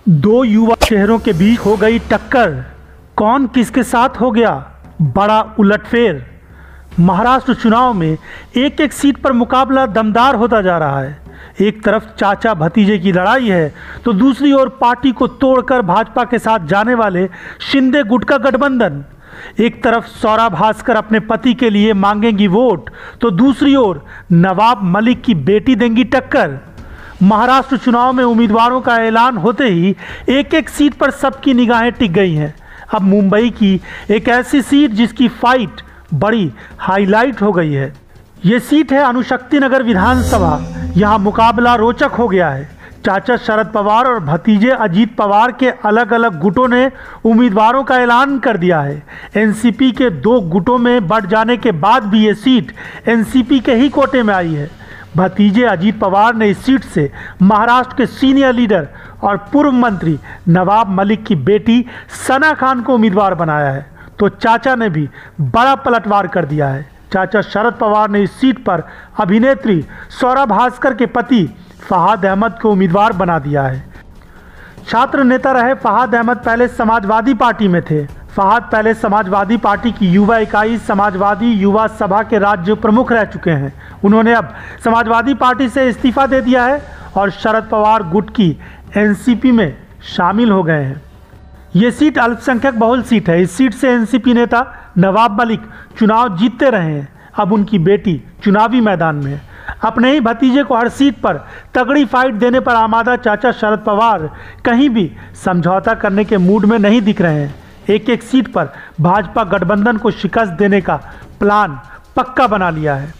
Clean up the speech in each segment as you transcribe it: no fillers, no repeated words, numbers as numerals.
दो युवा चेहरों के बीच हो गई टक्कर। कौन किसके साथ हो गया बड़ा उलटफेर। महाराष्ट्र चुनाव में एक एक सीट पर मुकाबला दमदार होता जा रहा है। एक तरफ चाचा भतीजे की लड़ाई है तो दूसरी ओर पार्टी को तोड़कर भाजपा के साथ जाने वाले शिंदे गुट का गठबंधन। एक तरफ सौरा भास्कर अपने पति के लिए मांगेंगी वोट तो दूसरी ओर नवाब मलिक की बेटी देंगी टक्कर। महाराष्ट्र चुनाव में उम्मीदवारों का ऐलान होते ही एक एक सीट पर सबकी निगाहें टिक गई हैं। अब मुंबई की एक ऐसी सीट जिसकी फाइट बड़ी हाईलाइट हो गई है। ये सीट है अणुशक्ति नगर विधानसभा। यहाँ मुकाबला रोचक हो गया है। चाचा शरद पवार और भतीजे अजीत पवार के अलग अलग गुटों ने उम्मीदवारों का ऐलान कर दिया है। एनसीपी के दो गुटों में बंट जाने के बाद भी ये सीट एनसीपी के ही कोटे में आई है। भतीजे अजीत पवार ने इस सीट से महाराष्ट्र के सीनियर लीडर और पूर्व मंत्री नवाब मलिक की बेटी सना खान को उम्मीदवार बनाया है, तो चाचा ने भी बड़ा पलटवार कर दिया है। चाचा शरद पवार ने इस सीट पर अभिनेत्री सौरा भास्कर के पति फहाद अहमद को उम्मीदवार बना दिया है। छात्र नेता रहे फहाद अहमद पहले समाजवादी पार्टी में थे। फहाद पहले समाजवादी पार्टी की युवा इकाई समाजवादी युवा सभा के राज्य प्रमुख रह चुके हैं। उन्होंने अब समाजवादी पार्टी से इस्तीफा दे दिया है और शरद पवार गुट की एनसीपी में शामिल हो गए हैं। ये सीट अल्पसंख्यक बहुल सीट है। इस सीट से एनसीपी नेता नवाब मलिक चुनाव जीतते रहे हैं। अब उनकी बेटी चुनावी मैदान में है। अपने ही भतीजे को हर सीट पर तगड़ी फाइट देने पर आमादा चाचा शरद पवार कहीं भी समझौता करने के मूड में नहीं दिख रहे हैं। एक एक सीट पर भाजपा गठबंधन को शिकस्त देने का प्लान पक्का बना लिया है।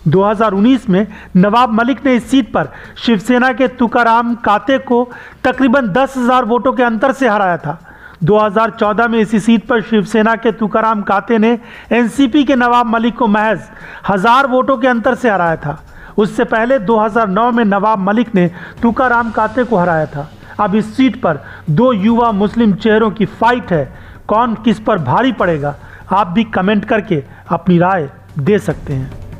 2019 में नवाब मलिक ने इस सीट पर शिवसेना के तुकाराम काते को तकरीबन 10,000 वोटों के अंतर से हराया था। 2014 में इसी सीट पर शिवसेना के तुकाराम काते ने एनसीपी के नवाब मलिक को महज 1000 वोटों के अंतर से हराया था। उससे पहले 2009 में नवाब मलिक ने तुकाराम काते को हराया था। अब इस सीट पर दो युवा मुस्लिम चेहरों की फाइट है। कौन किस पर भारी पड़ेगा, आप भी कमेंट करके अपनी राय दे सकते हैं।